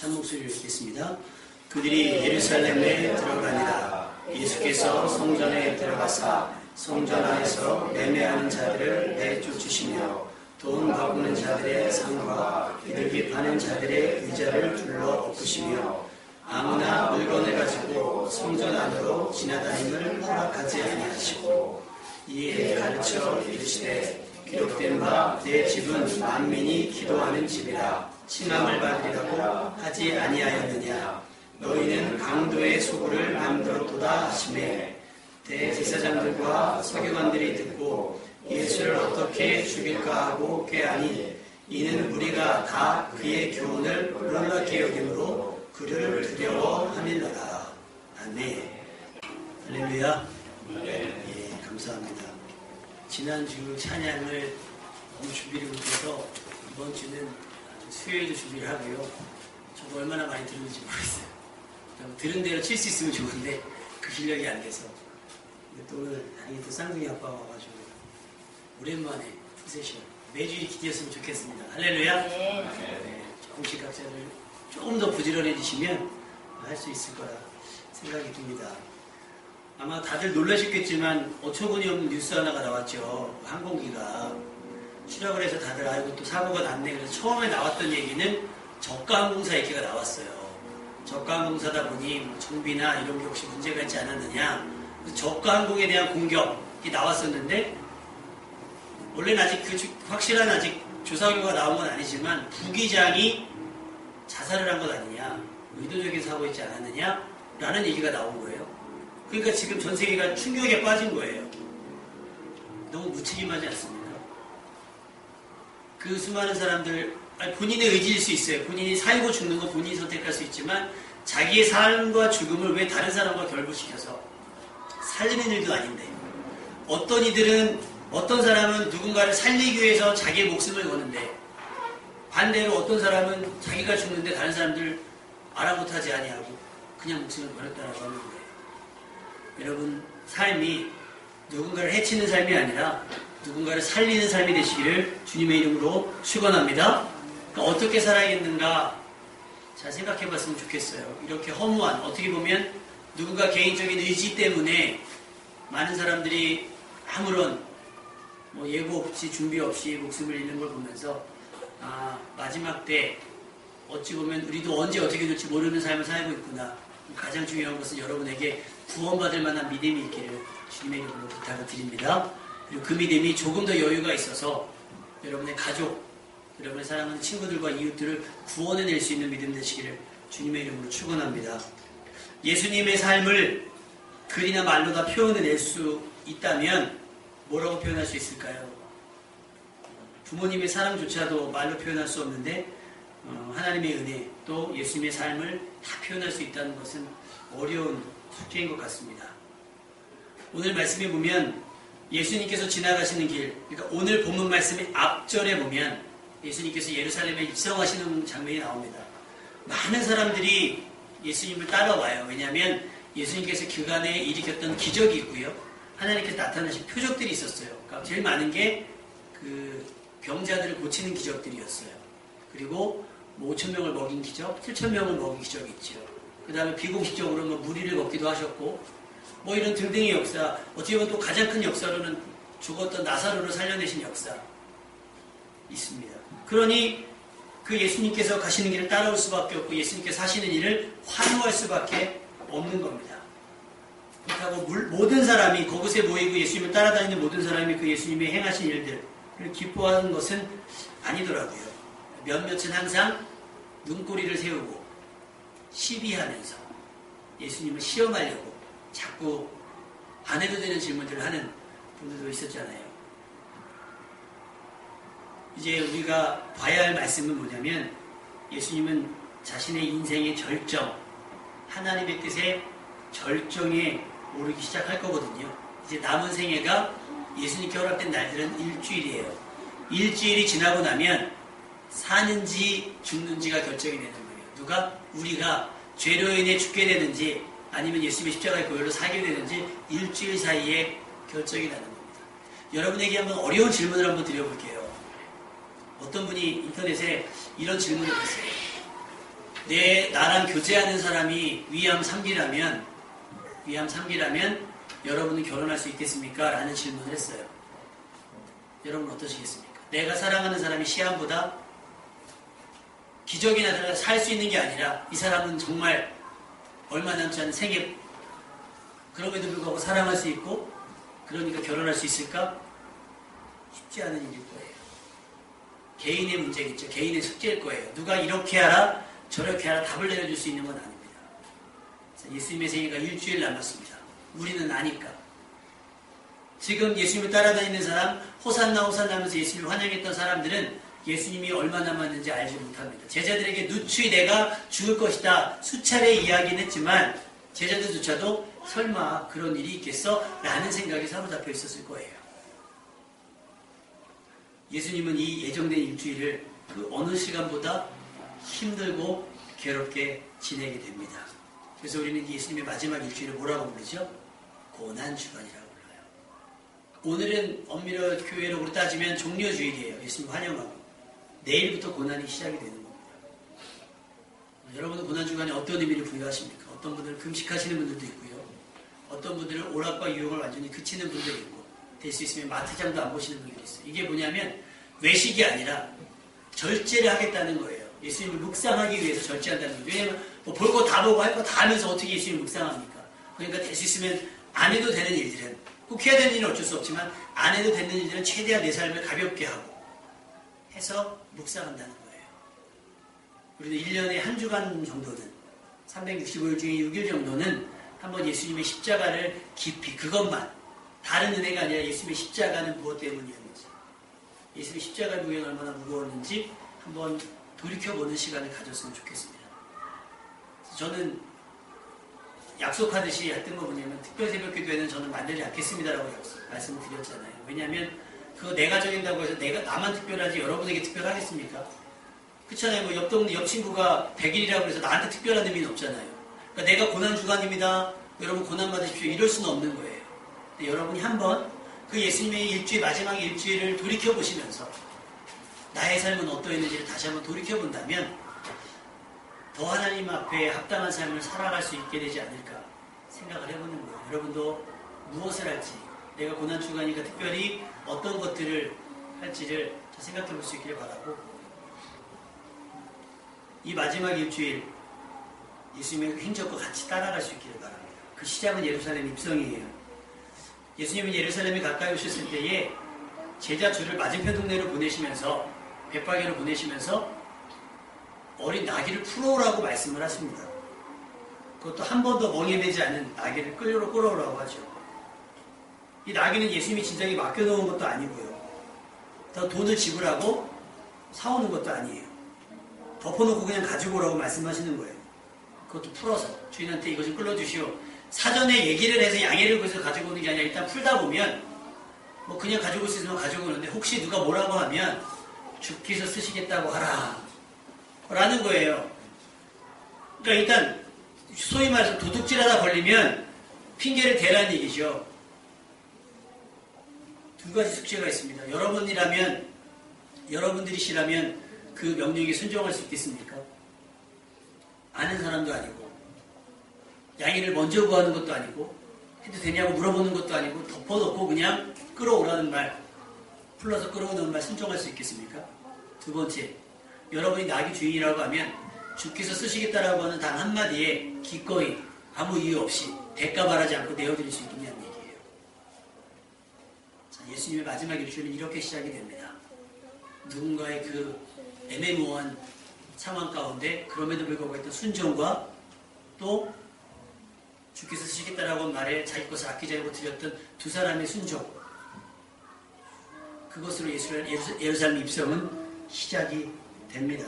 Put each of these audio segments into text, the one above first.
찬목소리를 읽겠습니다. 그들이 예루살렘에 들어가니라. 예수께서 성전에 들어가사 성전 안에서 매매하는 자들을 내쫓으시며 돈 바꾸는 자들의 상과 비둘기 파는 자들의 의자를 둘러 엎으시며 아무나 물건을 가지고 성전 안으로 지나다님을 허락하지 아니하시고 이에 가르쳐 이르시되 기록된 바 내 집은 만민이 기도하는 집이라 칭함을 받으리라고 하지 아니하였느냐. 너희는 강도의 소굴을 만들었도다 하시매 대제사장들과 서기관들이 듣고 예수를 어떻게 죽일까 하고 꾀하니 이는 우리가 다 그의 교훈을 놀랍게 여김으로 그를 두려워함일러라. 아멘. 할렐루야. 예, 감사합니다. 지난주 찬양을 너무 준비를 못해서 이번 주는 수요일도 준비를 하고요. 저도 얼마나 많이 들었는지 모르겠어요. 들은 대로 칠 수 있으면 좋은데 그 실력이 안 돼서. 근데 또 오늘 다행히 또 쌍둥이 아빠가 와가지고 오랜만에 풀세션 매주 이렇게 되었으면 좋겠습니다. 할렐루야. 네, 조금씩 각자를 조금 더 부지런해지시면 할 수 있을 거라 생각이 듭니다. 아마 다들 놀라셨겠지만 어처구니 없는 뉴스 하나가 나왔죠. 항공기가 추락을 해서 다들 알고 또 사고가 났네. 그래서 처음에 나왔던 얘기는 저가항공사 얘기가 나왔어요. 저가항공사다 보니 정비나 이런 게 혹시 문제가 있지 않았느냐. 저가항공에 대한 공격이 나왔었는데 원래는 아직 그 확실한 아직 조사 결과가 나온 건 아니지만 부기장이 자살을 한 것 아니냐, 의도적인 사고였지 않았느냐 라는 얘기가 나온 거예요. 그러니까 지금 전 세계가 충격에 빠진 거예요. 너무 무책임하지 않습니까? 그 수많은 사람들, 본인의 의지일 수 있어요. 본인이 살고 죽는 거 본인이 선택할 수 있지만 자기의 삶과 죽음을 왜 다른 사람과 결부시켜서 살리는 일도 아닌데, 어떤 사람은 누군가를 살리기 위해서 자기의 목숨을 거는데 반대로 어떤 사람은 자기가 죽는데 다른 사람들 아랑곳하지 아니하고 그냥 목숨을 버렸다라고 하는 거예요. 여러분, 삶이 누군가를 해치는 삶이 아니라 누군가를 살리는 삶이 되시기를 주님의 이름으로 축원합니다. 그러니까 어떻게 살아야겠는가 잘 생각해 봤으면 좋겠어요. 이렇게 허무한, 어떻게 보면 누군가 개인적인 의지 때문에 많은 사람들이 아무런 예고 없이 준비 없이 목숨을 잃는 걸 보면서 마지막 때 어찌 보면 우리도 언제 어떻게 될지 모르는 삶을 살고 있구나. 가장 중요한 것은 여러분에게 구원받을 만한 믿음이 있기를 주님의 이름으로 부탁을 드립니다. 그리고 그 믿음이 조금 더 여유가 있어서 여러분의 가족, 여러분의 사랑하는 친구들과 이웃들을 구원해낼 수 있는 믿음 되시기를 주님의 이름으로 축원합니다. 예수님의 삶을 글이나 말로 다 표현해낼 수 있다면 뭐라고 표현할 수 있을까요? 부모님의 사랑조차도 말로 표현할 수 없는데 하나님의 은혜 또 예수님의 삶을 다 표현할 수 있다는 것은 어려운 숙제인 것 같습니다. 오늘 말씀에 보면 예수님께서 지나가시는 길, 그러니까 오늘 본문 말씀의 앞절에 보면 예수님께서 예루살렘에 입성하시는 장면이 나옵니다. 많은 사람들이 예수님을 따라와요. 왜냐하면 예수님께서 그간에 일으켰던 기적이 있고요. 하나님께서 나타나신 표적들이 있었어요. 그러니까 제일 많은 게 그 병자들을 고치는 기적들이었어요. 그리고 5,000명을 먹인 기적, 7,000명을 먹인 기적이 있죠. 그 다음에 비공식적으로 무리를 먹기도 하셨고, 이런 등등의 역사, 어떻게 보면 또 가장 큰 역사로는 죽었던 나사로를 살려내신 역사 있습니다. 그러니 그 예수님께서 가시는 길을 따라올 수밖에 없고 예수님께서 하시는 일을 환호할 수밖에 없는 겁니다. 그렇다고 모든 사람이 그곳에 모이고 예수님을 따라다니는 모든 사람이 그 예수님의 행하신 일들을 기뻐하는 것은 아니더라고요. 몇몇은 항상 눈꼬리를 세우고 시비하면서 예수님을 시험하려고 자꾸 안 해도 되는 질문들을 하는 분들도 있었잖아요. 이제 우리가 봐야 할 말씀은 뭐냐면 예수님은 자신의 인생의 절정, 하나님의 뜻의 절정에 오르기 시작할 거거든요. 이제 남은 생애가 예수님께 허락된 날들은 일주일이에요. 일주일이 지나고 나면 사는지 죽는지가 결정이 되는 거예요. 누가? 우리가 죄로 인해 죽게 되는지 아니면 예수님의 십자가의 보혈로 살게 되는지 일주일 사이에 결정이 나는 겁니다. 여러분에게 한번 어려운 질문을 한번 드려볼게요. 어떤 분이 인터넷에 이런 질문을 했어요. 나랑 교제하는 사람이 위암 3기라면 여러분은 결혼할 수 있겠습니까? 라는 질문을 했어요. 여러분 어떠시겠습니까? 내가 사랑하는 사람이 시암보다 기적이 나타나 살 수 있는 게 아니라 이 사람은 정말 얼마 남지 않은 생애, 그럼에도 불구하고 사랑할 수 있고 그러니까 결혼할 수 있을까? 쉽지 않은 일일 거예요. 개인의 문제겠죠. 개인의 숙제일 거예요. 누가 이렇게 하라 저렇게 하라 답을 내려줄 수 있는 건 아닙니다. 예수님의 생애가 일주일 남았습니다. 우리는 아니까. 지금 예수님을 따라다니는 사람, 호산나 호산나 하면서 예수님을 환영했던 사람들은 예수님이 얼마 남았는지 알지 못합니다. 제자들에게 누추이 내가 죽을 것이다 수차례 이야기는 했지만 제자들조차도 설마 그런 일이 있겠어? 라는 생각이 사로잡혀 있었을 거예요. 예수님은 이 예정된 일주일을 그 어느 시간보다 힘들고 괴롭게 지내게 됩니다. 그래서 우리는 예수님의 마지막 일주일을 뭐라고 부르죠? 고난주간이라고 불러요. 오늘은 엄밀히 교회로 따지면 종료주일이에요. 예수님 환영하고. 내일부터 고난이 시작이 되는 겁니다. 여러분은 고난주간에 어떤 의미를 부여하십니까? 어떤 분들은 금식하시는 분들도 있고요. 어떤 분들은 오락과 유흥을 완전히 그치는 분들이 있고 될 수 있으면 마트장도 안 보시는 분들이 있어요. 이게 뭐냐면 외식이 아니라 절제를 하겠다는 거예요. 예수님을 묵상하기 위해서 절제한다는 거예요. 왜냐하면 뭐 볼 거 다 보고 할 거 다 하면서 어떻게 예수님을 묵상합니까? 그러니까 될 수 있으면 안 해도 되는 일들은 꼭 해야 되는 일은 어쩔 수 없지만 안 해도 되는 일들은 최대한 내 삶을 가볍게 하고 해서 묵상한다는 거예요. 우리는 1년에 한 주간 정도는 365일 중에 6일 정도는 한번 예수님의 십자가를 깊이 그것만 다른 은혜가 아니라 예수님의 십자가는 무엇 때문이었는지 예수님의 십자가의 무게가 얼마나 무거웠는지 한번 돌이켜보는 시간을 가졌으면 좋겠습니다. 저는 약속하듯이 했던 거 뭐냐면 특별 새벽 기도회는 저는 만들지 않겠습니다라고 말씀을 드렸잖아요. 왜냐하면 그거 내가 정한다고 해서 나만 특별하지 여러분에게 특별하겠습니까? 그렇잖아요. 뭐 옆 친구가 100일이라고 해서 나한테 특별한 의미는 없잖아요. 그러니까 내가 고난주간입니다. 여러분 고난 받으십시오. 이럴 수는 없는 거예요. 근데 여러분이 한번 그 예수님의 일주일 마지막 일주일을 돌이켜보시면서 나의 삶은 어떠했는지를 다시 한번 돌이켜본다면 더 하나님 앞에 합당한 삶을 살아갈 수 있게 되지 않을까 생각을 해보는 거예요. 여러분도 무엇을 할지 내가 고난주간이니까 특별히 어떤 것들을 할지를 생각해 볼 수 있기를 바라고 이 마지막 일주일 예수님의 행적과 같이 따라갈 수 있기를 바랍니다. 그 시작은 예루살렘 입성이에요. 예수님은 예루살렘에 가까이 오셨을 때에 제자 줄을 맞은편 동네로 보내시면서 백박에로 보내시면서 어린 나귀를 풀어오라고 말씀을 하십니다. 그것도 한 번도 멍해되지 않은 나귀를 끌어오라고 하죠. 이 나귀는 예수님이 진작에 맡겨놓은 것도 아니고요. 더 돈을 지불하고 사오는 것도 아니에요. 덮어놓고 그냥 가지고 오라고 말씀하시는 거예요. 그것도 풀어서 주인한테 이것 좀 끌어주시오. 사전에 얘기를 해서 양해를 구해서 가지고 오는 게 아니라 일단 풀다 보면 뭐 그냥 가지고 올 수 있으면 가지고 오는데 혹시 누가 뭐라고 하면 주께서 쓰시겠다고 하라 라는 거예요. 그러니까 일단 소위 말해서 도둑질하다 걸리면 핑계를 대라는 얘기죠. 두 가지 숙제가 있습니다. 여러분들이시라면 그 명령에 순종할 수 있겠습니까? 아는 사람도 아니고 양해를 먼저 구하는 것도 아니고 해도 되냐고 물어보는 것도 아니고 덮어놓고 그냥 끌어오라는 말 풀러서 끌어오는 말 순종할 수 있겠습니까? 두 번째, 여러분이 나귀 주인이라고 하면 주께서 쓰시겠다라고 하는 단 한마디에 기꺼이 아무 이유 없이 대가 바라지 않고 내어드릴 수 있겠냐는 얘기예요. 자, 예수님의 마지막 일주일은 이렇게 시작이 됩니다. 누군가의 그 애매모호한 상황 가운데 그럼에도 불구하고 했던 순종과 또 주께서 쓰시겠다라고 한 말에 자기 것을 아끼지 않고 드렸던 두 사람의 순종, 그것으로 예루살렘 입성은 시작이 됩니다.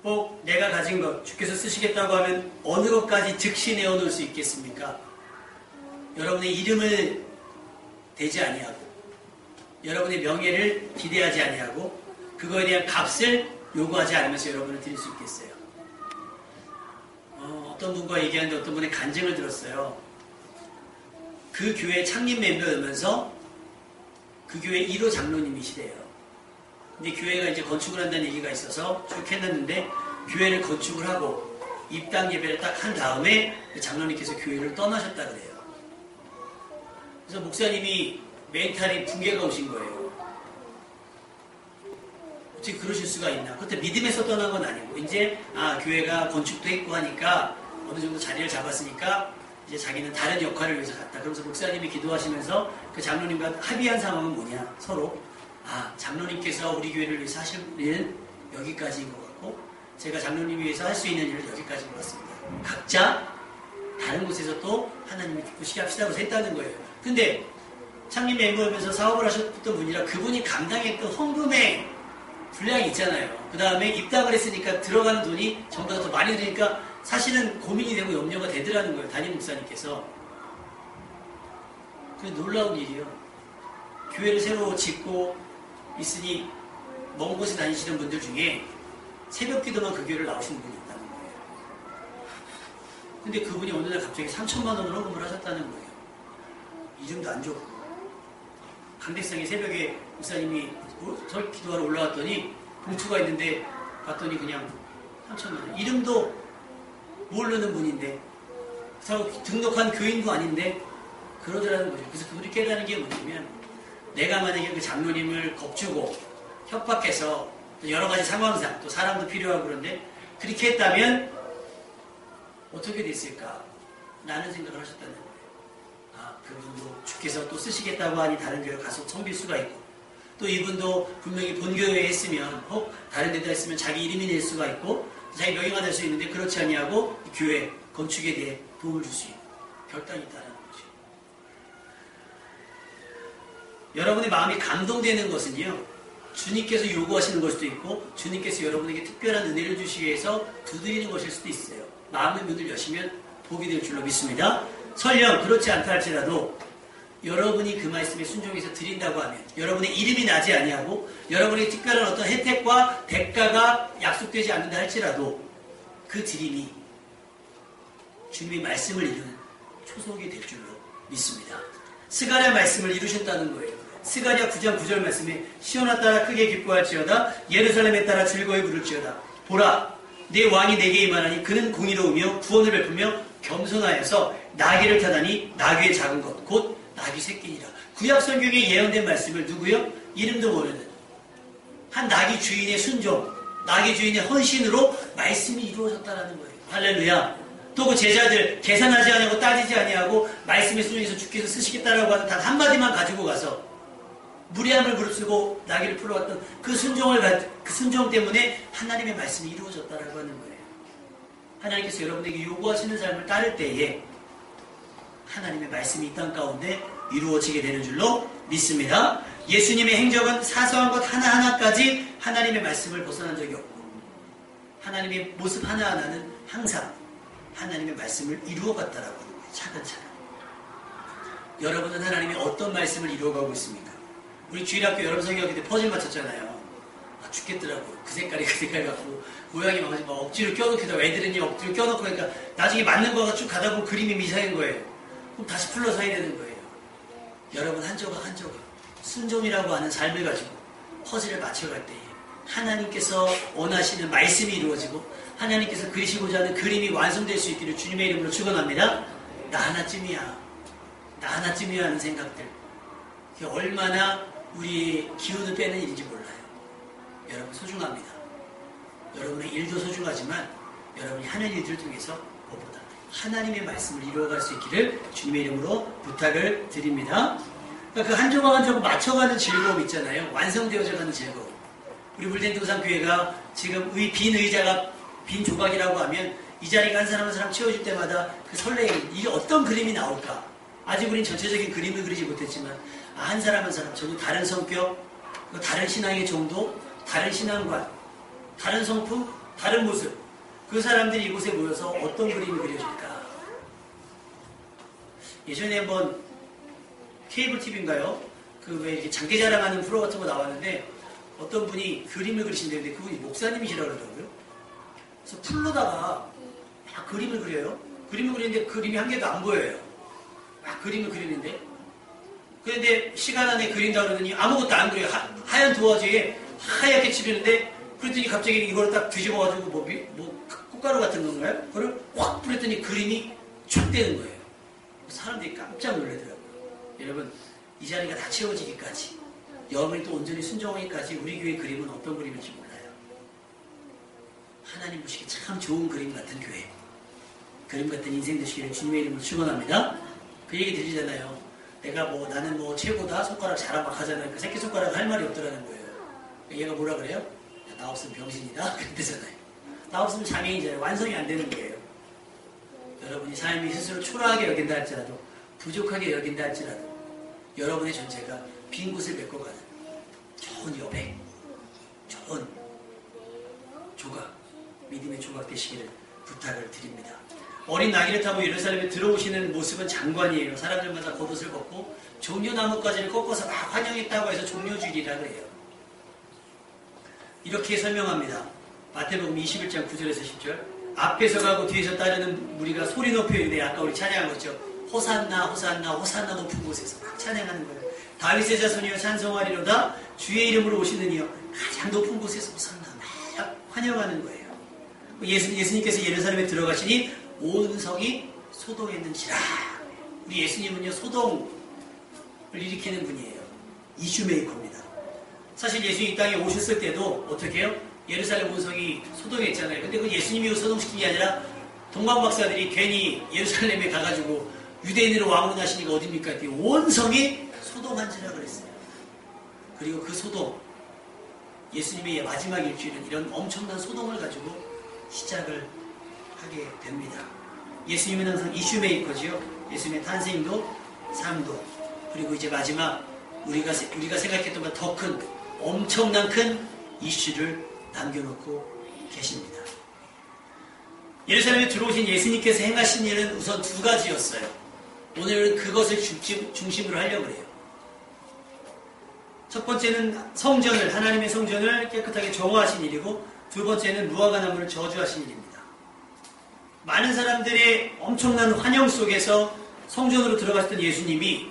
꼭 내가 가진 것 주께서 쓰시겠다고 하면 어느 것까지 즉시 내어놓을 수 있겠습니까? 여러분의 이름을 대지 아니하고 여러분의 명예를 기대하지 아니하고 그거에 대한 값을 요구하지 않으면서 여러분을 드릴 수 있겠어요? 어떤 분과 얘기하는데 어떤 분의 간증을 들었어요. 그 교회 창립 멤버이면서 그 교회 1호 장로님이시래요. 근데 교회가 이제 건축을 한다는 얘기가 있어서 쭉 해놨는데 교회를 건축을 하고 입당 예배를 딱 한 다음에 장로님께서 교회를 떠나셨다 그래요. 그래서 목사님이 멘탈이 붕괴가 오신 거예요. 어떻게 그러실 수가 있나. 그때 믿음에서 떠난 건 아니고 이제 교회가 건축도 했고 하니까 어느 정도 자리를 잡았으니까 이제 자기는 다른 역할을 위해서 갔다. 그러면서 목사님이 기도하시면서 그 장로님과 합의한 상황은 뭐냐. 서로 장로님께서 우리 교회를 위해서 하실 일은 여기까지인 것 같고 제가 장로님 위해서 할 수 있는 일은 여기까지인 것 같습니다. 각자 다른 곳에서 또 하나님을 기쁘시게 합시다 고 했다는 거예요. 근데 창립 멤버면서 사업을 하셨던 분이라 그분이 감당했던 헌금의 분량이 있잖아요. 그 다음에 입당을 했으니까 들어가는 돈이 전보다 더 많이 드니까 사실은 고민이 되고 염려가 되더라는 거예요. 담임 목사님께서. 그게 놀라운 일이에요. 교회를 새로 짓고 있으니 먼 곳에 다니시는 분들 중에 새벽 기도만 그 교회를 나오시는 분이 있다는 거예요. 근데 그분이 어느 날 갑자기 3천만 원을 헌금을 하셨다는 거예요. 이름도 안 좋고. 강대상에 새벽에 목사님이 기도하러 올라왔더니 봉투가 있는데 봤더니 그냥 3천만 원. 이름도 모르는 분인데 등록한 교인도 아닌데 그러더라는 거죠. 그래서 그분이 깨달은 게 뭐냐면 내가 만약에 그 장로님을 겁주고 협박해서 또 여러 가지 상황상 또 사람도 필요하고 그런데 그렇게 했다면 어떻게 됐을까? 라는 생각을 하셨다는 거예요. 그분도 주께서 또 쓰시겠다고 하니 다른 교회로 가서 섬길 수가 있고 또 이분도 분명히 본교회에 했으면 혹 다른 데다 했으면 자기 이름이 낼 수가 있고 자기 명예가 될 수 있는데 그렇지 아니하고 교회 건축에 대해 도움을 줄 수 있고 결단이 있다는 거죠. 여러분의 마음이 감동되는 것은요 주님께서 요구하시는 걸 수도 있고 주님께서 여러분에게 특별한 은혜를 주시기 위해서 두드리는 것일 수도 있어요. 마음의 문을 여시면 복이 될 줄로 믿습니다. 설령 그렇지 않다 할지라도 여러분이 그 말씀에 순종해서 드린다고 하면 여러분의 이름이 나지 아니하고 여러분의 특별한 어떤 혜택과 대가가 약속되지 않는다 할지라도 그 드림이 주님의 말씀을 이루는 초석이 될 줄로 믿습니다. 스가랴 말씀을 이루셨다는 거예요. 스가랴 9장 9절 말씀에 시온아 따라 크게 기뻐할지어다 예루살렘에 따라 즐거이 부를지어다 보라 내 왕이 내게 임하나니 그는 공의로우며 구원을 베푸며 겸손하여서 나귀를 타다니 나귀의 작은 것 곧 나귀 새끼니라. 구약 성경에 예언된 말씀을 누구요? 이름도 모르는 한 나귀 주인의 순종, 나귀 주인의 헌신으로 말씀이 이루어졌다라는 거예요. 할렐루야. 또 그 제자들 계산하지 아니하고 따지지 아니하고 말씀에 순종해서 주께서 쓰시겠다라고 하는 단 한마디만 가지고 가서 무리함을 무릅쓰고 나귀를 풀어왔던 그 순종 때문에 하나님의 말씀이 이루어졌다라고 하는 거예요. 하나님께서 여러분에게 요구하시는 삶을 따를 때에 하나님의 말씀이 이 땅 가운데 이루어지게 되는 줄로 믿습니다. 예수님의 행적은 사소한 것 하나하나까지 하나님의 말씀을 벗어난 적이 없고 하나님의 모습 하나하나는 항상 하나님의 말씀을 이루어갔다라고 하는 거예요. 차근차근. 여러분은 하나님의 어떤 말씀을 이루어가고 있습니까? 우리 주일학교 여러분 성경학교 때 퍼즐 맞췄잖아요. 죽겠더라고요. 그 색깔이 그 색깔 같고 모양이 막 억지로 껴놓기도 하고 애들은 억지로 껴놓고 그러니까 나중에 맞는 거가 쭉 가다 보면 그림이 이상한 거예요. 그럼 다시 풀러서 해야 되는 거예요. 여러분 한 조각 한 조각 순종이라고 하는 삶을 가지고 퍼즐을 맞춰갈 때에 하나님께서 원하시는 말씀이 이루어지고 하나님께서 그리시고자 하는 그림이 완성될 수 있기를 주님의 이름으로 축원합니다. 나 하나쯤이야 하는 생각들 그게 얼마나 우리 기운을 빼는 일인지 몰라요. 여러분 소중합니다. 여러분의 일도 소중하지만 여러분이 하는 일들을 통해서 무엇보다 하나님의 말씀을 이루어갈 수 있기를 주님의 이름으로 부탁을 드립니다. 그러니까 그 한 조각 한 조각 맞춰가는 즐거움 있잖아요. 완성되어져 가는 즐거움. 우리 물den동산 교회가 지금 빈 의자가 빈 조각이라고 하면 이 자리가 한 사람 한 사람 채워질 때마다 그 설레임, 이게 어떤 그림이 나올까? 아직 우린 전체적인 그림을 그리지 못했지만 한 사람 한 사람 전혀 다른 성격, 다른 신앙의 정도, 다른 신앙관, 다른 성품, 다른 모습 그 사람들이 이곳에 모여서 어떤 그림이 그려질까? 예전에 한번 케이블 TV인가요? 그 왜 이렇게 장기 자랑하는 프로 같은 거 나왔는데 어떤 분이 그림을 그리신다는데 그분이 목사님이시라고 그러더라고요. 그래서 풀로다가 막 그림을 그려요. 그림을 그리는데 그림이 한 개도 안 보여요. 막 그림을 그리는데 그런데 시간 안에 그린다 그러더니 아무것도 안 그려요. 하얀 도화지에 하얗게 칠했는데 그랬더니 갑자기 이걸 딱 뒤집어가지고 꽃가루 같은 건가요? 그걸 확 뿌렸더니 그림이 촥 되는 거예요. 사람들이 깜짝 놀라더라고요. 여러분, 이 자리가 다 채워지기까지, 여러분이 또 온전히 순종하기까지 우리 교회 그림은 어떤 그림일지 몰라요. 하나님 보시기에 참 좋은 그림 같은 교회, 그림 같은 인생 되시기를 주님의 이름으로 축원합니다. 그 얘기 들리잖아요. 내가 나는 최고다, 손가락 자랑 막 하잖아요. 그 새끼손가락 할 말이 없더라는 거예요. 얘가 뭐라 그래요? 야, 나 없으면 병신이다? 그랬잖아요. 나 없으면 장애인이잖아요. 완성이 안 되는 거예요. 여러분이 삶이 스스로 초라하게 여긴다 할지라도, 부족하게 여긴다 할지라도, 여러분의 존재가 빈 곳을 메꿔가는 좋은 여백, 좋은 조각, 믿음의 조각 되시기를 부탁을 드립니다. 어린 나귀를 타고 예루살렘에 들어오시는 모습은 장관이에요. 사람들마다 겉옷을 벗고 종려나무까지를 꺾어서 막 환영했다고 해서 종려주일이라 그래요. 이렇게 설명합니다. 마태복음 21장 9절에서 10절. 앞에서 가고 뒤에서 따르는 무리가 소리 높여 이르되, 아까 우리 찬양한 거죠. 호산나 호산나 호산나 높은 곳에서 막 찬양하는 거예요. 다윗의 자손이여 찬송하리로다, 주의 이름으로 오시는 이여 가장 높은 곳에서 호산나 막 환영하는 거예요. 예수님께서 예루살렘에 들어가시니 온 성이 소동했는지라. 우리 예수님은요, 소동을 일으키는 분이에요. 이슈메이커입니다. 사실 예수님이 이 땅에 오셨을 때도 어떻게 해요? 예루살렘 온 성이 소동했잖아요. 근데 그 예수님이 소동시킨 게 아니라 동방박사들이 괜히 예루살렘에 가가지고 유대인으로 왕문하시니까 어딥니까? 온 성이 소동한지라 그랬어요. 그리고 그 소동, 예수님의 마지막 일주일은 이런 엄청난 소동을 가지고 시작을 하게 됩니다. 예수님은 항상 이슈메이커지요. 예수님의 탄생도, 삶도, 그리고 이제 마지막 우리가 생각했던 것보다 더 큰, 엄청난 큰 이슈를 남겨놓고 계십니다. 예루살렘에 들어오신 예수님께서 행하신 일은 우선 두 가지였어요. 오늘은 그것을 중심으로 하려고 해요. 첫 번째는 성전을, 하나님의 성전을 깨끗하게 정화하신 일이고, 두 번째는 무화과 나무를 저주하신 일입니다. 많은 사람들의 엄청난 환영 속에서 성전으로 들어가셨던 예수님이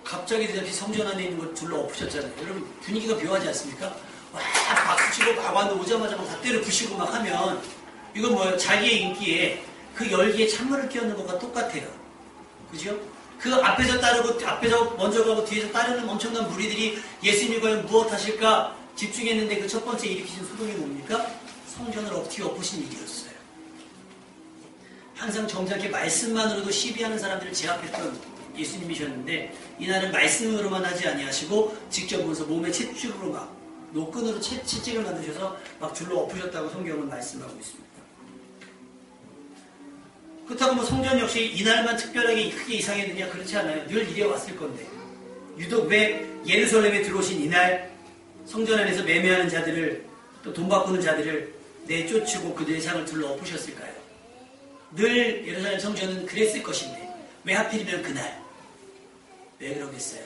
갑자기 성전 안에 있는 걸 둘러 엎으셨잖아요. 여러분, 분위기가 묘하지 않습니까? 와, 박수치고 막 와도 오자마자 막 다 때려 부시고 막 하면, 이건 뭐예요? 자기의 인기에 그 열기에 찬물을 끼얹는 것과 똑같아요. 그죠? 그 앞에서 먼저 가고 뒤에서 따르는 엄청난 무리들이 예수님이 과연 무엇 하실까 집중했는데, 그 첫 번째 일으키신 소동이 뭡니까? 성전을 엎으신 일이었어요. 항상 정작게 말씀만으로도 시비하는 사람들을 제압했던 예수님이셨는데, 이날은 말씀으로만 하지 아니하시고 직접 오셔서 몸에 채찍으로 막 노끈으로 채찍을 만드셔서 막 줄로 엎으셨다고 성경은 말씀하고 있습니다. 그렇다고 성전 역시 이날만 특별하게 크게 이상했느냐? 그렇지 않아요. 늘 이래 왔을 건데, 유독 왜 예루살렘에 들어오신 이날 성전 안에서 매매하는 자들을, 또 돈 바꾸는 자들을 내쫓고 그들의 상을 둘러 엎으셨을까요? 늘 예루살렘 성전은 그랬을 것인데 왜 하필이면 그날? 왜 그러겠어요?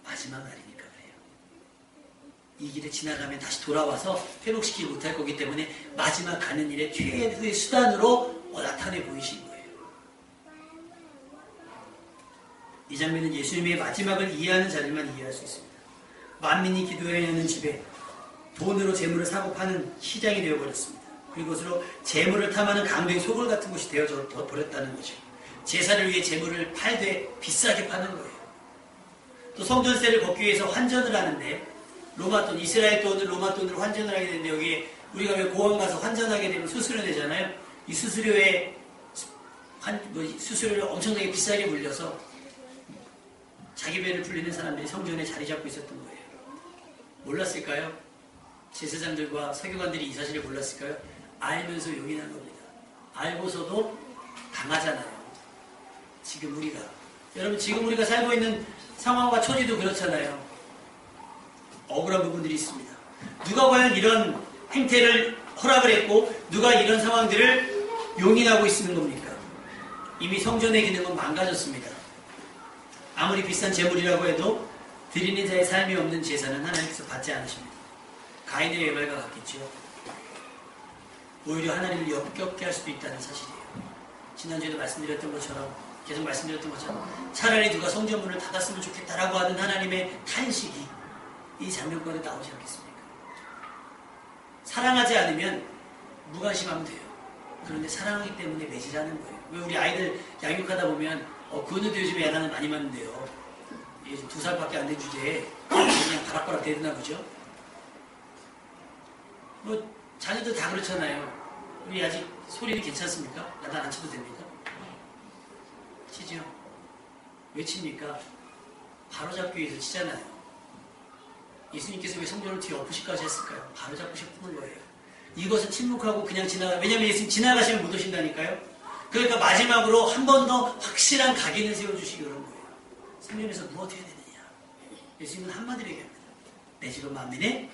마지막 날이니까 그래요. 이 길을 지나가면 다시 돌아와서 회복시키지 못할 거기 때문에 마지막 가는 일에 최후의 수단으로 나타내 보이신 거예요. 이 장면은 예수님의 마지막을 이해하는 자들만 이해할 수 있습니다. 만민이 기도해야 하는 집에 돈으로 재물을 사고 파는 시장이 되어버렸습니다. 그것으로 재물을 탐하는 강도의 소굴 같은 곳이 되어져 버렸다는 거죠. 제사를 위해 재물을 팔되 비싸게 파는 거예요. 또 성전세를 걷기 위해서 환전을 하는데, 로마 돈, 이스라엘 돈을 로마 돈으로 환전을 하게 되는데, 여기에 우리가 왜 공항 가서 환전하게 되면 수수료 내잖아요. 이 수수료를 엄청나게 비싸게 물려서 자기 배를 불리는 사람들이 성전에 자리 잡고 있었던 거예요. 몰랐을까요? 제사장들과 서기관들이 이 사실을 몰랐을까요? 알면서 용인한 겁니다. 알고서도 당하잖아요. 여러분, 지금 우리가 살고 있는 상황과 처지도 그렇잖아요. 억울한 부분들이 있습니다. 누가 과연 이런 행태를 허락을 했고, 누가 이런 상황들을 용인하고 있는 겁니까? 이미 성전의 기능은 망가졌습니다. 아무리 비싼 재물이라고 해도 드리는 자의 삶이 없는 제사는 하나님께서 받지 않으십니다. 가인의 예발과 같겠죠. 오히려 하나님을 역겹게 할 수도 있다는 사실이에요. 지난주에도 계속 말씀드렸던 것처럼 차라리 누가 성전문을 닫았으면 좋겠다라고 하는 하나님의 탄식이 이 장면권에 나오지 않겠습니까? 사랑하지 않으면 무관심하면 돼요. 그런데 사랑하기 때문에 매질하는 거예요. 왜 우리 아이들 양육하다 보면 그 언니도 요즘에 야단을 많이 맞는데요. 이게 2살밖에 안 된 주제에 그냥 바락바락 대드나 보죠. 뭐 자녀들 다 그렇잖아요. 우리 아직 소리는 괜찮습니까? 야단 안 쳐도 됩니까? 치죠. 왜 칩니까? 바로잡기 위해서 치잖아요. 예수님께서 왜 성전을 뒤에 엎으시까지 했을까요? 바로잡고 싶은 거예요. 이것은 침묵하고 그냥 지나가. 왜냐면 예수님 지나가시면 못 오신다니까요. 그러니까 마지막으로 한 번 더 확실한 각인을 세워주시기 그런 거예요. 성전에서 무엇 해야 되느냐? 예수님은 한마디로 얘기합니다. 내 집은 만민의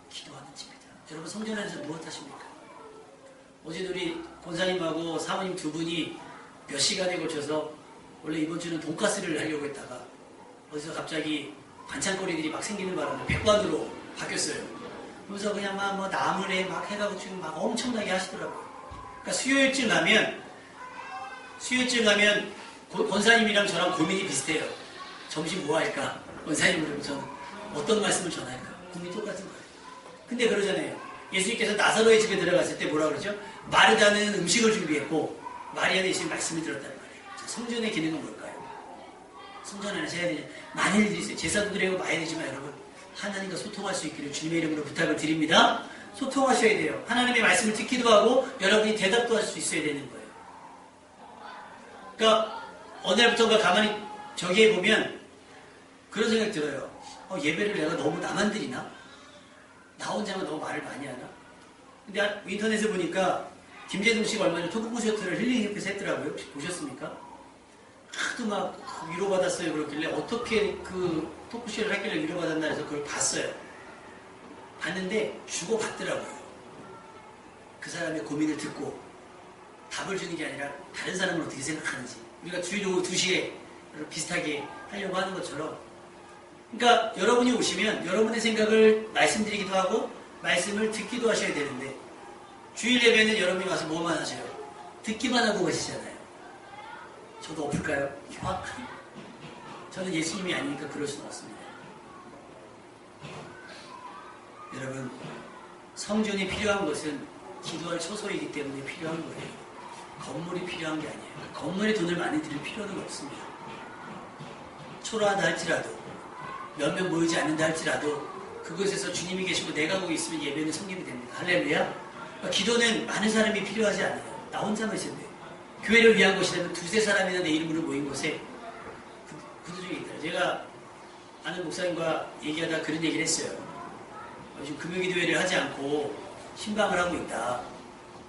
기도하는 집이다. 여러분 성전 안에서 무엇 하십니까? 어제 우리 권사님하고 사모님 두 분이 몇 시간에 걸쳐서 원래 이번 주는 돈가스를 하려고 했다가 어디서 갑자기 반찬거리들이 막 생기는 바람에 백반으로 바뀌었어요. 그래서 그냥 막 뭐 나물에 막 해가지고 지금 막 엄청나게 하시더라고요. 그러니까 수요일쯤 가면 권사님이랑 저랑 고민이 비슷해요. 점심 뭐 할까? 권사님으로 저는 어떤 말씀을 전할까? 고민이 똑같은 거예요. 근데 그러잖아요. 예수님께서 나사로의 집에 들어갔을 때 뭐라 그러죠? 마르다는 음식을 준비했고 마리아는 예수님 말씀을 들었단 말이에요. 자, 성전의 기능은 뭘까요? 성전 안에서 해야 되냐? 많은 일들이 있어요. 제사도 드리고 많이 되지만 여러분 하나님과 소통할 수 있기를 주님의 이름으로 부탁을 드립니다. 소통하셔야 돼요. 하나님의 말씀을 듣기도 하고 여러분이 대답도 할 수 있어야 되는 거예요. 그러니까 어느 날부터가 가만히 저기에 보면 그런 생각이 들어요. 예배를 내가 너무 나만 드리나? 나 혼자만 너무 말을 많이 하나? 근데 인터넷에 보니까 김재동 씨가 얼마 전에 토크 콘서트를 힐링협회에서 했더라고요. 혹시 보셨습니까? 하도 막 위로받았어요. 그러길래 어떻게 그 토크쇼를 하길래 위로받았나 해서 그걸 봤어요. 봤는데 주고받더라고요. 그 사람의 고민을 듣고 답을 주는 게 아니라 다른 사람은 어떻게 생각하는지 우리가 주일 오후 2시에 비슷하게 하려고 하는 것처럼 그러니까 여러분이 오시면 여러분의 생각을 말씀드리기도 하고 말씀을 듣기도 하셔야 되는데 주일 예배는 여러분이 와서 뭐만 하세요? 듣기만 하고 가시잖아요. 저도 엎을까요? 저는 예수님이 아니니까 그럴 수는 없습니다. 여러분 성전이 필요한 것은 기도할 처소이기 때문에 필요한 거예요. 건물이 필요한 게 아니에요. 건물에 돈을 많이 들일 필요는 없습니다. 초라하다 할지라도 몇몇 모이지 않는다 할지라도 그곳에서 주님이 계시고 내가 거기 있으면 예배는 성립이 됩니다. 할렐루야. 그러니까 기도는 많은 사람이 필요하지 않아요. 나 혼자만 있으면 돼요. 교회를 위한 것이라면 두세 사람이나 내 이름으로 모인 곳에 그도 중에 있다. 제가 아는 목사님과 얘기하다 그런 얘기를 했어요. 요즘 금요기도회를 하지 않고 신방을 하고 있다.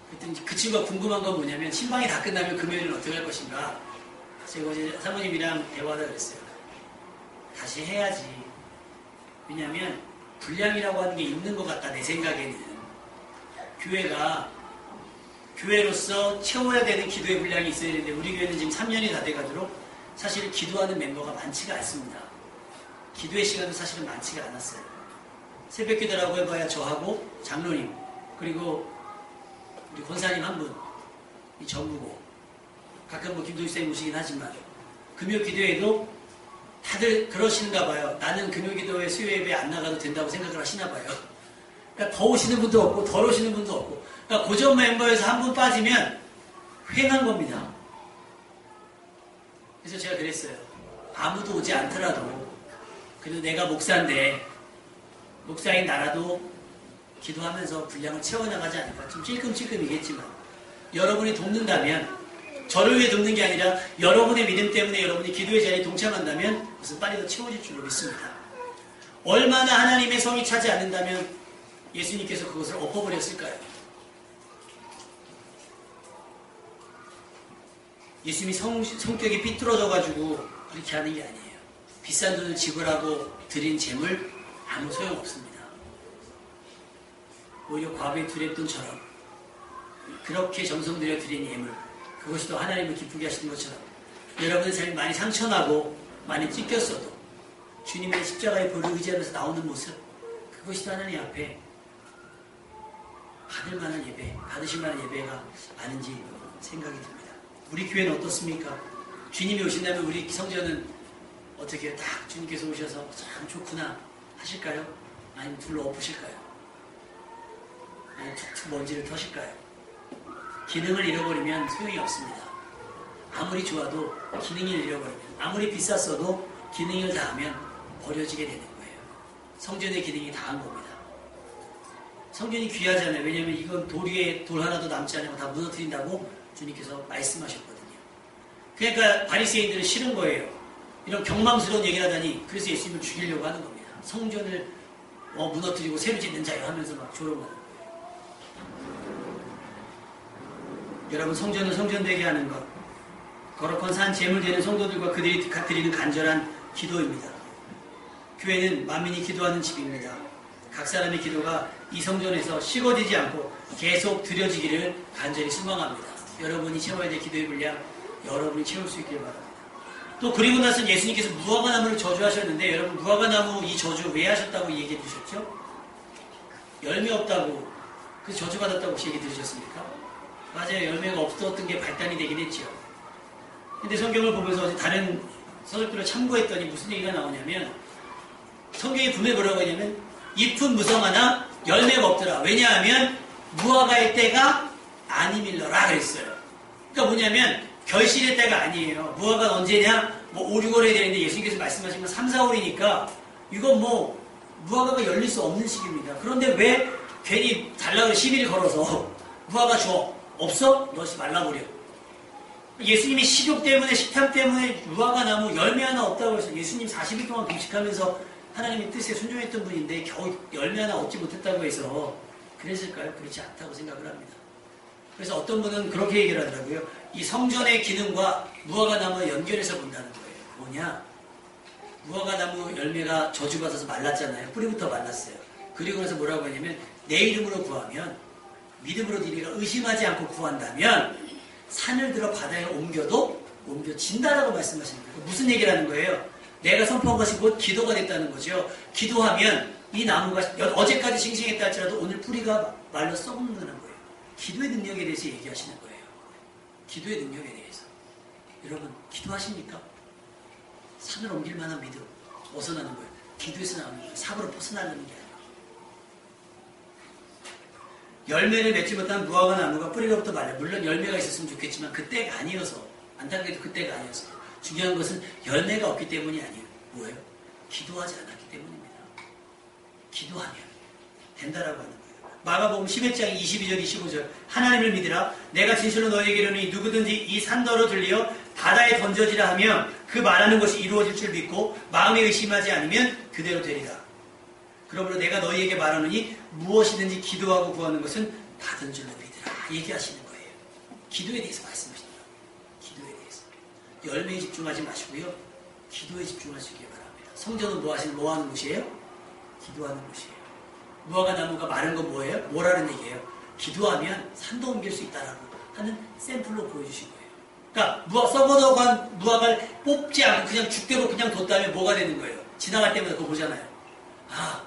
그랬더니 그 친구가 궁금한 건 뭐냐면 신방이 다 끝나면 금요일은 어떻게 할 것인가. 제가 어제 사모님이랑 대화하다 그랬어요. 다시 해야지. 왜냐하면 분량이라고 하는 게 있는 것 같다. 내 생각에는. 교회가 교회로서 채워야 되는 기도의 분량이 있어야 되는데 우리 교회는 지금 3년이 다 돼가도록 사실 기도하는 멤버가 많지가 않습니다. 기도의 시간도 사실은 많지가 않았어요. 새벽 기도라고 해봐야 저하고 장로님 그리고 우리 권사님 한 분, 이 전부고 가끔 뭐 김도희 쌤 오시긴 하지만 금요 기도에도 다들 그러시는가 봐요. 나는 금요 기도회 수요 예배 안 나가도 된다고 생각을 하시나 봐요. 그러니까 더 오시는 분도 없고 덜 오시는 분도 없고 그러니까 고정 멤버에서 한 분 빠지면 횡한 겁니다. 그래서 제가 그랬어요. 아무도 오지 않더라도 그래도 내가 목사인데 목사인 나라도 기도하면서 분량을 채워나가지 않을까. 좀 찔끔찔끔이겠지만 여러분이 돕는다면 저를 위해 돕는 게 아니라 여러분의 믿음 때문에 여러분이 기도의 자리에 동참한다면 그것은 빨리 더 채워질 줄로 믿습니다. 얼마나 하나님의 성이 차지 않는다면 예수님께서 그것을 엎어버렸을까요? 예수님이 성격이 삐뚤어져가지고 그렇게 하는 게 아니에요. 비싼 돈을 지불하고 드린 재물 아무 소용없습니다. 오히려 과거의 두랩돈처럼 그렇게 정성 들여 드린 예물 그것이 또 하나님을 기쁘게 하시는 것처럼 여러분의 삶이 많이 상처나고 많이 찢겼어도 주님의 십자가의 보를 의지하면서 나오는 모습 그것이 또 하나님 앞에 받을 만한 예배, 받으실 만한 예배가 아닌지 생각이 듭니다. 우리 교회는 어떻습니까? 주님이 오신다면 우리 성전은 어떻게 딱 주님께서 오셔서 참 좋구나 하실까요? 아니면 둘러 엎으실까요? 툭툭 먼지를 터실까요? 기능을 잃어버리면 소용이 없습니다. 아무리 좋아도 기능을 잃어버리면, 아무리 비쌌어도 기능을 다하면 버려지게 되는 거예요. 성전의 기능이 다한 겁니다. 성전이 귀하잖아요. 왜냐하면 이건 돌 위에 돌 하나도 남지 않으면 다 무너뜨린다고 주님께서 말씀하셨거든요. 그러니까 바리새인들은 싫은 거예요. 이런 경망스러운 얘기를 하다니 그래서 예수님을 죽이려고 하는 겁니다. 성전을 무너뜨리고 새로 짓는 자여 하면서 막 조롱하는 거예요. 여러분, 성전은 성전되게 하는 것, 거룩한 산 제물되는 성도들과 그들이 드리는 간절한 기도입니다. 교회는 만민이 기도하는 집입니다. 각 사람의 기도가 이 성전에서 식어지지 않고 계속 드려지기를 간절히 소망합니다. 여러분이 채워야 될 기도의 분량, 여러분이 채울 수 있길 바랍니다. 또 그리고 나서 예수님께서 무화과나무를 저주하셨는데, 여러분, 무화과나무 이 저주 왜 하셨다고 얘기해 주셨죠? 열매 없다고, 그 저주받았다고 혹시 얘기 들으셨습니까? 맞아요. 열매가 없었던 게 발단이 되긴 했죠. 근데 성경을 보면서 다른 서적들을 참고했더니 무슨 얘기가 나오냐면, 성경이 분명히 뭐라고 하냐면 잎은 무성하나 열매가 없더라. 왜냐하면 무화과의 때가 아니밀러라 그랬어요. 그러니까 뭐냐면 결실의 때가 아니에요. 무화과가 언제냐? 5, 6월에 되는데 예수님께서 말씀하신 건 3, 4월이니까 이건 무화과가 열릴 수 없는 시기입니다. 그런데 왜 괜히 달라고 시비를 걸어서 무화과 줘. 없어? 넣지 말라버려. 예수님이 식욕 때문에, 식탐 때문에 무화과 나무 열매 하나 없다고 해서 예수님 40일 동안 금식하면서 하나님의 뜻에 순종했던 분인데 겨우 열매 하나 얻지 못했다고 해서 그랬을까요? 그렇지 않다고 생각을 합니다. 그래서 어떤 분은 그렇게 얘기를 하더라고요. 이 성전의 기능과 무화과 나무를 연결해서 본다는 거예요. 뭐냐? 무화과 나무 열매가 저주받아서 말랐잖아요. 뿌리부터 말랐어요. 그리고 나서 뭐라고 하냐면 내 이름으로 구하면, 믿음으로 네가 의심하지 않고 구한다면 산을 들어 바다에 옮겨도 옮겨진다라고 말씀하시는 거예요. 무슨 얘기를 하는 거예요? 내가 선포한 것이 곧 기도가 됐다는 거죠. 기도하면 이 나무가 어제까지 싱싱했다 할지라도 오늘 뿌리가 말라 썩는다는 거예요. 기도의 능력에 대해서 얘기하시는 거예요. 기도의 능력에 대해서. 여러분, 기도하십니까? 산을 옮길 만한 믿음 어디서 나는 거예요? 기도에서 나오는 거예요. 삽으로 벗어나는 게 아니에요. 열매를 맺지 못한 무화과 나무가 뿌리로부터 말려. 물론 열매가 있었으면 좋겠지만 그때가 아니어서, 안타깝게도 그때가 아니어서. 중요한 것은 열매가 없기 때문이 아니에요. 뭐예요? 기도하지 않았기 때문입니다. 기도하면 된다라고 하는 거예요. 마가복음 11장 22절 25절 하나님을 믿으라. 내가 진실로 너희에게 이르노니 누구든지 이 산더러 들려 바다에 던져지라 하면 그 말하는 것이 이루어질 줄 믿고 마음에 의심하지 않으면 그대로 되리라. 그러므로 내가 너희에게 말하노니 무엇이든지 기도하고 구하는 것은 받은 줄로 믿으라. 얘기하시는 거예요. 기도에 대해서 말씀하십니다. 기도에 대해서. 열매에 집중하지 마시고요. 기도에 집중하시기 바랍니다. 성전은 뭐 하는 곳이에요? 기도하는 곳이에요. 무화과 나무가 마른 건 뭐예요? 뭐라는 얘기예요? 기도하면 산도 옮길 수 있다라고 하는 샘플로 보여주신 거예요. 그러니까 썩어져간 무화과를 뽑지 않고 그냥 죽대로 그냥 뒀다면 뭐가 되는 거예요? 지나갈 때마다 그거 보잖아요. 아,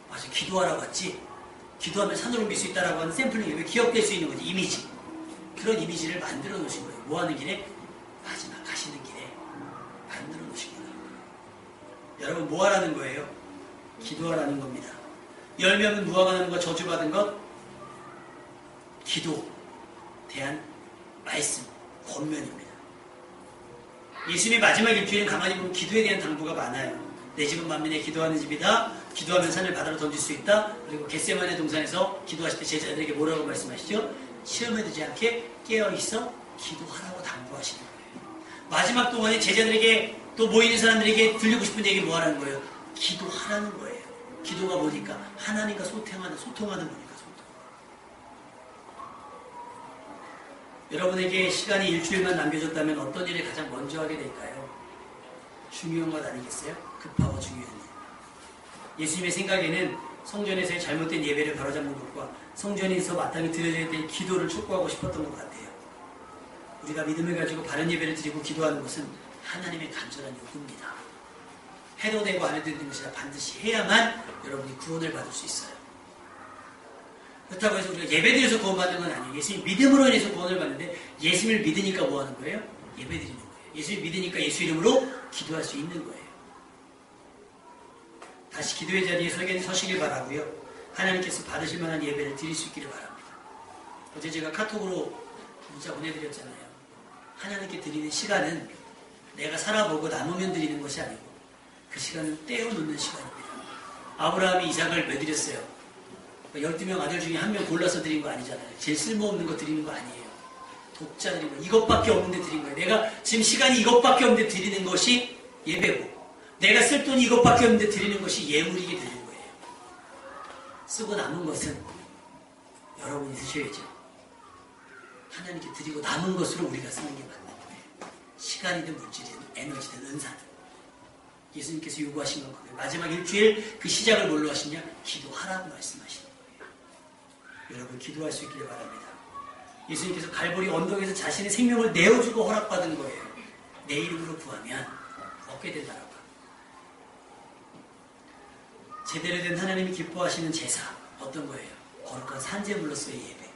맞아. 기도하라고 했지. 기도하면 산을 옮길 수 있다라고 하는 샘플링이 왜 기억될 수 있는 거지? 이미지. 그런 이미지를 만들어 놓으신 거예요. 뭐 하는 길에? 마지막 가시는 길에 만들어 놓으신 거예요. 여러분, 뭐 하라는 거예요? 기도하라는 겁니다. 열매는 무화과 나무가 저주받은 것, 기도, 대한 말씀, 권면입니다. 예수님의 마지막 일주일은 가만히 보면 기도에 대한 당부가 많아요. 내 집은 만민의 기도하는 집이다. 기도하면 산을 바다로 던질 수 있다. 그리고 겟세마네 동산에서 기도하실 때 제자들에게 뭐라고 말씀하시죠? 시험에 들지 않게 깨어있어 기도하라고 당부하시는 거예요. 마지막 동안에 제자들에게 또 모이는 사람들에게 들리고 싶은 얘기 뭐 하라는 거예요? 기도하라는 거예요. 기도가 뭐니까? 하나님과 소통하는 거니까. 여러분에게 시간이 일주일만 남겨졌다면 어떤 일을 가장 먼저 하게 될까요? 중요한 것 아니겠어요? 급하고 중요한 일. 예수님의 생각에는 성전에서의 잘못된 예배를 바로잡는 것과 성전에서 마땅히 드려져야 될 기도를 촉구하고 싶었던 것 같아요. 우리가 믿음을 가지고 바른 예배를 드리고 기도하는 것은 하나님의 간절한 요구입니다. 해도 되고 안 해도 되는 것이 아니라 반드시 해야만 여러분이 구원을 받을 수 있어요. 그렇다고 해서 우리가 예배드려서 구원받는 건 아니에요. 예수님 믿음으로 인해서 구원을 받는데 예수님을 믿으니까 뭐 하는 거예요? 예배드리는 거예요. 예수님 믿으니까 예수 이름으로 기도할 수 있는 거예요. 다시 기도의 자리에 서시길 바라고요. 하나님께서 받으실 만한 예배를 드릴 수 있기를 바랍니다. 어제 제가 카톡으로 문자 보내드렸잖아요. 하나님께 드리는 시간은 내가 살아보고 남으면 드리는 것이 아니고 그 시간은 떼어놓는 시간입니다. 아브라함이 이삭을 왜 드렸어요? 12명 아들 중에 한 명 골라서 드린 거 아니잖아요. 제일 쓸모없는 거 드리는 거 아니에요. 독자 드린 거, 이것밖에 없는데 드린 거예요. 내가 지금 시간이 이것밖에 없는데 드리는 것이 예배고, 내가 쓸 돈이 이것밖에 없는데 드리는 것이 예물이게 드리는 거예요. 쓰고 남은 것은 여러분이 쓰셔야죠. 하나님께 드리고 남은 것으로 우리가 쓰는 게 맞는 거예요. 시간이든 물질이든 에너지든 은사든. 예수님께서 요구하신 건 그거예요. 마지막 일주일 그 시작을 뭘로 하시냐? 기도하라고 말씀하시는 거예요. 여러분 기도할 수 있기를 바랍니다. 예수님께서 갈보리 언덕에서 자신의 생명을 내어주고 허락받은 거예요. 내 이름으로 구하면 얻게 된다라고. 제대로 된 하나님이 기뻐하시는 제사 어떤 거예요? 거룩한 산재물로서의 예배.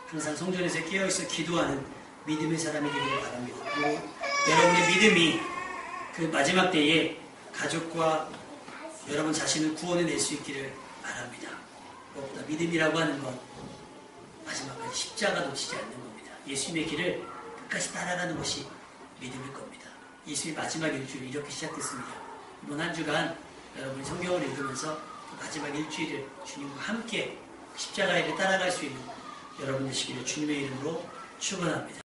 항상 성전에서 깨어있어 기도하는 믿음의 사람이 되기를 바랍니다. 그리고 여러분의 믿음이 그 마지막 때에 가족과 여러분 자신을 구원해낼 수 있기를 바랍니다. 무엇보다 믿음이라고 하는 건 마지막까지 십자가 놓치지 않는 겁니다. 예수님의 길을 끝까지 따라가는 것이 믿음일 겁니다. 예수님의 마지막 일주일이 이렇게 시작됐습니다. 이번 한 주간 여러분이 성경을 읽으면서 마지막 일주일을 주님과 함께 십자가의 길을 따라갈 수 있는 여러분 되시기를 주님의 이름으로 축원합니다.